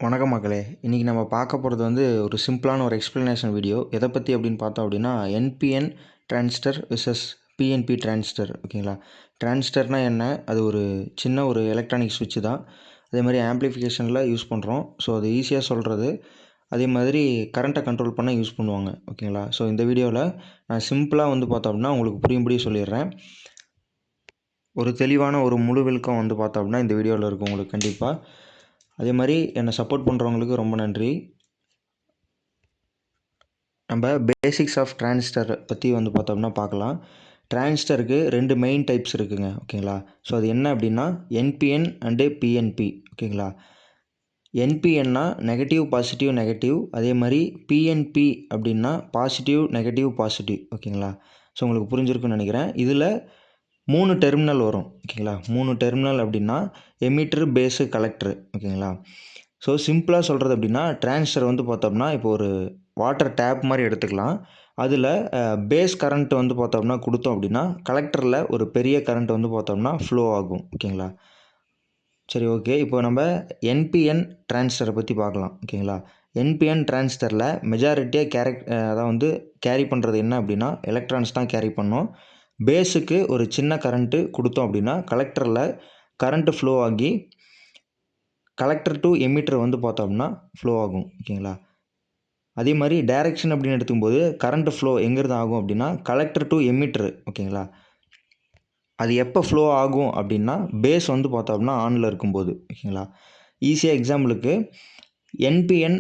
வணக்கம் மக்களே. இன்றைக்கி நம்ம பார்க்க போகிறது வந்து ஒரு சிம்பிளான ஒரு எக்ஸ்ப்ளனேஷன் வீடியோ. எதை பற்றி அப்படின்னு பார்த்தோம் அப்படின்னா, NPN transistor versus PNP transistor. ஓகேங்களா? டிரான்சிஸ்டர்னால் என்ன? அது ஒரு சின்ன ஒரு எலக்ட்ரானிக் சுவிட்சு தான். அதே மாதிரி ஆம்ப்ளிஃபிகேஷனில் யூஸ் பண்ணுறோம். ஸோ அது ஈஸியாக சொல்கிறது. அதே மாதிரி கரண்ட்டை கண்ட்ரோல் பண்ண யூஸ் பண்ணுவாங்க. ஓகேங்களா? ஸோ இந்த வீடியோவில் நான் சிம்பிளாக வந்து பார்த்தோம் அப்படின்னா உங்களுக்கு புரியும்படி சொல்லிடுறேன். ஒரு தெளிவான ஒரு முழு விளக்கம் வந்து பார்த்தோம் அப்படின்னா இந்த வீடியோவில் இருக்கும் உங்களுக்கு கண்டிப்பாக. அதே மாதிரி என்னை சப்போர்ட் பண்ணுறவங்களுக்கு ரொம்ப நன்றி. நம்ம பேசிக்ஸ் ஆஃப் டிரான்சிஸ்டர் பற்றி வந்து பார்த்தோம்னா பார்க்கலாம். டிரான்சிஸ்டருக்கு 2 மெயின் டைப்ஸ் இருக்குதுங்க. ஓகேங்களா? ஸோ அது என்ன அப்படின்னா என்பிஎன் அண்டு பிஎன்பி. ஓகேங்களா? என்பிஎன்னா நெகட்டிவ் பாசிட்டிவ் நெகட்டிவ். அதே மாதிரி பிஎன்பி அப்படின்னா பாசிட்டிவ் நெகட்டிவ் பாசிட்டிவ். ஓகேங்களா? ஸோ உங்களுக்கு புரிஞ்சிருக்குன்னு நினைக்கிறேன். இதில் 3 டெர்மினல் வரும். ஓகேங்களா? 3 டெர்மினல் அப்படின்னா எமிட்டர் பேஸு கலெக்டரு. ஓகேங்களா? ஸோ சிம்பிளாக சொல்கிறது அப்படின்னா டிரான்சிஸ்டர் வந்து பார்த்தோம்னா இப்போ ஒரு வாட்டர் டேப் மாதிரி எடுத்துக்கலாம். அதில் பேஸ் கரண்ட் வந்து பார்த்தோம்னா கொடுத்தோம் அப்படின்னா கலெக்டரில் ஒரு பெரிய கரண்ட் வந்து பார்த்தோம்னா ஃப்ளோ ஆகும். ஓகேங்களா? சரி, ஓகே. இப்போ நம்ம என்பிஎன் டிரான்சிஸ்டரை பற்றி பார்க்கலாம். ஓகேங்களா? என்பிஎன் டிரான்சிஸ்டரில் மெஜாரிட்டியாக அதாவது வந்து கேரி பண்ணுறது என்ன அப்படின்னா எலக்ட்ரான்ஸ் தான் கேரி பண்ணோம். பேஸுக்கு ஒரு சின்ன கரண்ட்டு கொடுத்தோம் அப்படின்னா கலெக்டரில் கரண்ட்டு ஃப்ளோ ஆகி கலெக்டர் டு எமிட்டர் வந்து பார்த்தோம்னா ஃப்ளோ ஆகும். ஓகேங்களா? அதே மாதிரி டைரக்ஷன் அப்படின்னு எடுத்துக்கும்போது கரண்ட் ஃப்ளோ எங்கேருந்து ஆகும் அப்படின்னா கலெக்டர் டு எமிட்டர். ஓகேங்களா? அது எப்போ ஃப்ளோ ஆகும் அப்படின்னா பேஸ் வந்து பார்த்தோம்னா ஆனில் இருக்கும்போது. ஓகேங்களா? ஈஸியாக எக்ஸாம்பிளுக்கு என்பிஎன்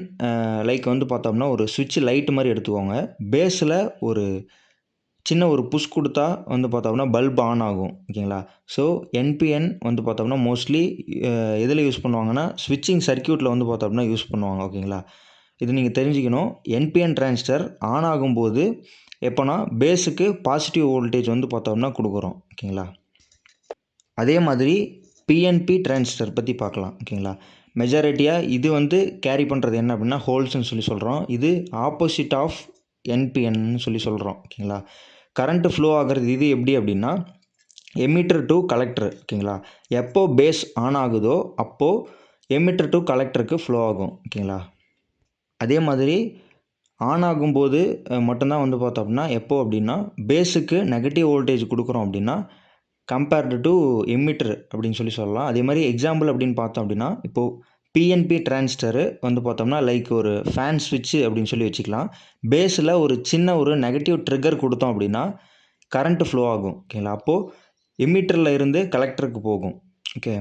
லைக் வந்து பார்த்தோம்னா ஒரு சுவிட்ச் லைட்டு மாதிரி எடுத்துக்கோங்க. பேஸில் ஒரு சின்ன ஒரு புஷ் கொடுத்தா வந்து பார்த்தோம்னா பல்ப் ஆன் ஆகும். ஓகேங்களா? ஸோ என்பிஎன் வந்து பார்த்தோம்னா மோஸ்ட்லி எதில் யூஸ் பண்ணுவாங்கன்னா ஸ்விட்சிங் சர்க்யூட்டில் வந்து பார்த்தோம்னா யூஸ் பண்ணுவாங்க. ஓகேங்களா? இது நீங்கள் தெரிஞ்சுக்கணும். என்பிஎன் டிரான்சிஸ்டர் ஆன் ஆகும்போது எப்போனா பேஸுக்கு பாசிட்டிவ் வோல்டேஜ் வந்து பார்த்தோம்னா கொடுக்குறோம். ஓகேங்களா? அதே மாதிரி பிஎன்பி டிரான்சிஸ்டர் பற்றி பார்க்கலாம். ஓகேங்களா? மெஜாரிட்டியாக இது வந்து கேரி பண்ணுறது என்ன அப்படின்னா ஹோல்ஸ்ன்னு சொல்லி சொல்கிறோம். இது ஆப்போசிட் ஆஃப் என்பிஎன்னு சொல்லி சொல்கிறோம். ஓகேங்களா? கரண்ட்டு ஃப்ளோ ஆகிறது இது எப்படி அப்படின்னா எமிட்டர் டு கலெக்டர். ஓகேங்களா? எப்போ பேஸ் ஆன் ஆகுதோ அப்போது எமிட்டர் டு கலெக்டருக்கு ஃப்ளோ ஆகும். ஓகேங்களா? அதே மாதிரி ஆன் ஆகும்போது மட்டும்தான் வந்து பார்த்தோம் அப்படின்னா எப்போ அப்படின்னா பேஸுக்கு நெகட்டிவ் வோல்டேஜ் கொடுக்குறோம் அப்படின்னா கம்பேர்டு டு எமிட்டர் அப்படின்னு சொல்லி சொல்லலாம். அதே மாதிரி எக்ஸாம்பிள் அப்படின்னு பார்த்தோம் அப்படின்னா இப்போது பிஎன்பி டிரான்சிஸ்டரு வந்து பார்த்தோம்னா லைக் ஒரு ஃபேன் ஸ்விட்சு அப்படின்னு சொல்லி வச்சுக்கலாம். பேஸில் ஒரு சின்ன ஒரு நெகட்டிவ் ட்ரிகர் கொடுத்தோம் அப்படின்னா கரண்ட்டு ஃப்ளோ ஆகும். ஓகேங்களா? அப்போது எமிட்டரில் இருந்து கலெக்டருக்கு போகும். ஓகே.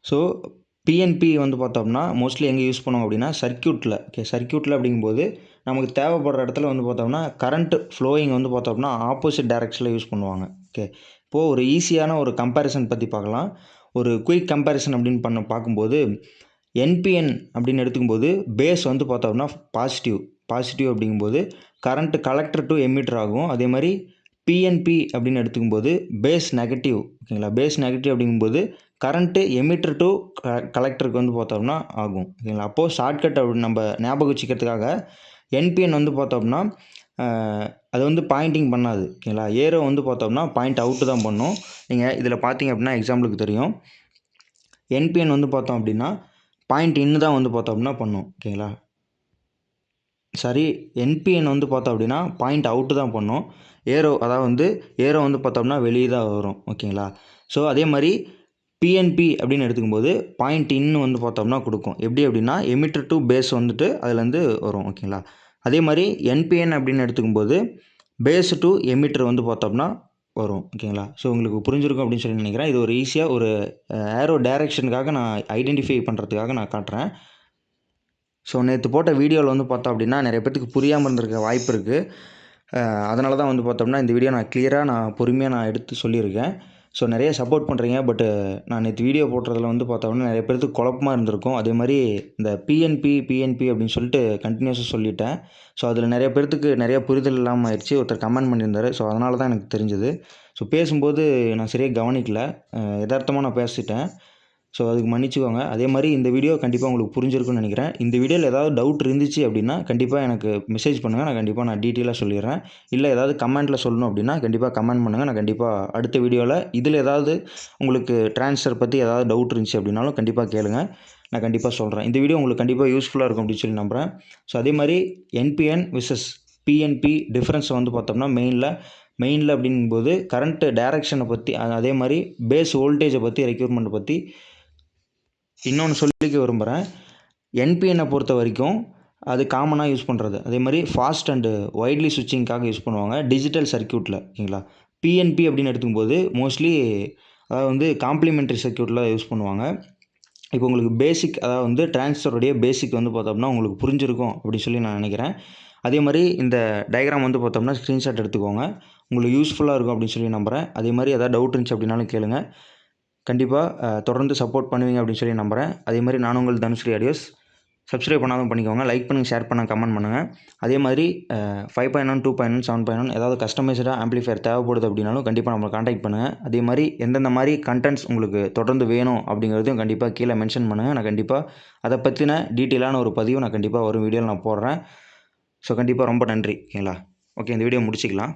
ஸோ பிஎன்பி வந்து பார்த்தோம்னா மோஸ்ட்லி எங்கே யூஸ் பண்ணுவோம் அப்படின்னா சர்க்யூட்டில். ஓகே. சர்க்யூட்டில் அப்படிங்கும்போது நமக்கு தேவைப்படுற இடத்துல வந்து பார்த்தோம்னா கரண்ட் ஃப்ளோயிங் வந்து பார்த்தோம்னா ஆப்போசிட் டைரக்ஷனில் யூஸ் பண்ணுவாங்க. ஓகே. இப்போது ஒரு ஈஸியான ஒரு கம்பேரிசன் பற்றி பார்க்கலாம். ஒரு குயிக் கம்பேரிசன் அப்படின்னு பார்க்கும்போது என்பிஎன் அப்படின்னு எடுத்துக்கும்போது பேஸ் வந்து பார்த்தோம்னா பாசிட்டிவ் அப்படிங்கும்போது கரண்ட் கலெக்டர் டு எமிட்டர் ஆகும். அதே மாதிரி பிஎன்பி அப்படின்னு எடுத்துக்கும்போது பேஸ் நெகட்டிவ். ஓகேங்களா? பேஸ் நெகட்டிவ் அப்படிங்கும்போது கரண்ட்டு எமிட்டர் டு கலெக்டருக்கு வந்து பார்த்தோம்னா ஆகும். ஓகேங்களா? அப்போது ஷார்ட்கட் அப்படி நம்ம ஞாபகம் வச்சுக்கிறதுக்காக என்பிஎன் வந்து பார்த்தோம்னா அது வந்து பாயிண்டிங் பண்ணாது. ஓகேங்களா? ஏரோ வந்து பார்த்தோம்னா பாயிண்ட் அவுட்டு தான் பண்ணும். நீங்கள் இதில் பார்த்தீங்க அப்படின்னா எக்ஸாம்பிளுக்கு தெரியும். என்பிஎன் வந்து பார்த்தோம் அப்படின்னா பாயிண்ட் இன்னு தான் வந்து பார்த்தோம்னா பண்ணும். ஓகேங்களா? சரி, என்பிஎன் வந்து பார்த்தோம் அப்படின்னா பாயிண்ட் அவுட்டு தான் பண்ணும். ஏரோ வந்து பார்த்தோம்னா வெளியே தான் வரும். ஓகேங்களா? ஸோ அதே மாதிரி பிஎன்பி அப்படின்னு எடுத்துக்கும்போது பாயிண்ட் இன்னு வந்து பார்த்தோம்னா கொடுக்கும். எப்படி அப்படின்னா எமிட்டர் டு பேஸ் வந்துட்டு அதுலேருந்து வரும். ஓகேங்களா? அதே மாதிரி என்பிஎன் அப்படின்னு எடுத்துக்கும்போது பேஸ் டு எமிட்டர் வந்து பார்த்தோம்னா வரும். ஓகேங்களா? ஸோ உங்களுக்கு புரிஞ்சிருக்கும் அப்படின்னு சொல்லி நினைக்கிறேன். இது ஒரு ஈஸியாக ஒரு ஏரோ டைரக்ஷனுக்காக நான் ஐடென்டிஃபை பண்ணுறதுக்காக நான் காட்டுறேன். ஸோ நேற்று போட்ட வீடியோவில் வந்து பார்த்தோம் அப்படின்னா நிறைய பேத்துக்கு புரியாமல் இருந்திருக்க வாய்ப்பு இருக்குது. அதனால தான் வந்து பார்த்தோம்னா இந்த வீடியோ நான் பொறுமையாக நான் எடுத்து சொல்லியிருக்கேன். ஸோ நிறைய சப்போர்ட் பண்ணுறீங்க. பட்டு நான் நேற்று வீடியோ போடுறதுல வந்து பார்த்தோம்னா நிறைய பேருக்கு குழப்பமாக இருந்திருக்கும். அதே மாதிரி இந்த பிஎன்பி அப்படின்னு சொல்லிட்டு கண்டினியூஸாக சொல்லிட்டேன். ஸோ அதில் நிறைய பேர்த்துக்கு நிறைய புரிதல் இல்லாமல் ஆயிடுச்சு. ஒருத்தர் கமெண்ட் பண்ணியிருந்தார். ஸோ அதனால தான் எனக்கு தெரிஞ்சது. ஸோ பேசும்போது நான் சரியாக கவனிக்கல. எதார்த்தமாக நான் பேசிட்டேன். ஸோ அதுக்கு மன்னிச்சுக்கோங்க. அதே மாதிரி இந்த வீடியோ கண்டிப்பாக உங்களுக்கு புரிஞ்சிருக்கும்னு நினைக்கிறேன். இந்த வீடியோவில் ஏதாவது டவுட் இருந்துச்சு அப்படின்னா கண்டிப்பாக எனக்கு மெசேஜ் பண்ணுங்கள். நான் டீட்டெயிலாக சொல்லிடுறேன். இல்லை ஏதாவது கமெண்ட்டில் சொல்லணும் அப்படின்னா கண்டிப்பாக கமெண்ட் பண்ணுங்கள். நான் கண்டிப்பாக அடுத்த வீடியோவில் இதில் ஏதாவது உங்களுக்கு ட்ரான்ஸ்ஃபர் பற்றி ஏதாவது டவுட் இருந்துச்சு அப்படின்னாலும் கண்டிப்பாக கேளுங்க. நான் கண்டிப்பாக சொல்கிறேன். இந்த வீடியோ உங்களுக்கு கண்டிப்பாக யூஸ்ஃபுல்லாக இருக்கும் அப்படின்னு சொல்லி நம்புகிறேன். ஸோ அதே மாதிரி என்பிஎன் விசஸ் பிஎன்பி டிஃப்ரென்ஸ் வந்து பார்த்தோம்னா மெயினில் அப்படிங்கும்போது கரண்ட்டு டைரக்ஷனை பற்றி, அதே மாதிரி பேஸ் வோல்டேஜை பற்றி, ரெக்யூர்மெண்ட்டை பற்றி இன்னொன்று சொல்லிக்க விரும்புகிறேன். என்பிஎன்னை பொறுத்த வரைக்கும் அது காமனாக யூஸ் பண்ணுறது. அதே மாதிரி ஃபாஸ்ட் அண்டு வைட்லி ஸ்விட்சிங்காக யூஸ் பண்ணுவாங்க டிஜிட்டல் சர்க்யூட்டில். ஓகேங்களா. பிஎன்பி அப்படின்னு எடுத்துக்கும்போது மோஸ்ட்லி அதாவது வந்து காம்ப்ளிமெண்ட்ரி சர்க்யூட்டில் யூஸ் பண்ணுவாங்க. இப்போ உங்களுக்கு பேசிக், அதாவது வந்து டிரான்சிஸ்டருடைய பேசிக் வந்து பார்த்தோம்னா உங்களுக்கு புரிஞ்சிருக்கும் அப்படின்னு சொல்லி நான் நினைக்கிறேன். அதே மாதிரி இந்த டயக்ராம் வந்து பார்த்தோம்னா ஸ்க்ரீன்ஷாட் எடுத்துக்கோங்க. உங்களுக்கு யூஸ்ஃபுல்லாக இருக்கும் அப்படின்னு சொல்லி நம்புகிறேன். அதே மாதிரி ஏதாவது டவுட் இருந்துச்சு அப்படின்னாலும் கேளுங்க. கண்டிப்பாக தொடர்ந்து சப்போர்ட் பண்ணுவீங்க அப்படின்னு சொல்லி நம்புகிறேன். அதே மாதிரி நான் உங்கள் தனுஸ்ரீ ஆடியோஸ். சப்ஸ்கிரைப் பண்ணாலும் பண்ணிக்கோங்க. லைக் பண்ணுங்கள், ஷேர் பண்ணுங்கள், கமெண்ட் பண்ணுங்கள். அதே மாதிரி 5.1, 2.1, 7.1 ஏதாவது கஸ்டமைஸ்டாக ஆம்பிளிஃபையர் தேவைப்படுது அப்படின்னாலும் கண்டிப்பாக நம்மளை காண்டாக்ட் பண்ணுங்கள். அதே மாதிரி எந்தெந்த மாதிரி கண்டென்ட்ஸ் உங்களுக்கு தொடர்ந்து வேணும் அப்படிங்கிறதையும் கண்டிப்பாக கீழே மென்ஷன் பண்ணுங்கள். நான் கண்டிப்பாக அதை பற்றின டீட்டெயிலான ஒரு பதிவு நான் கண்டிப்பாக ஒரு வீடியோவில் நான் போடுறேன். ஸோ கண்டிப்பாக ரொம்ப நன்றி. ஓகேங்களா. ஓகே, இந்த வீடியோ முடிச்சிக்கலாம்.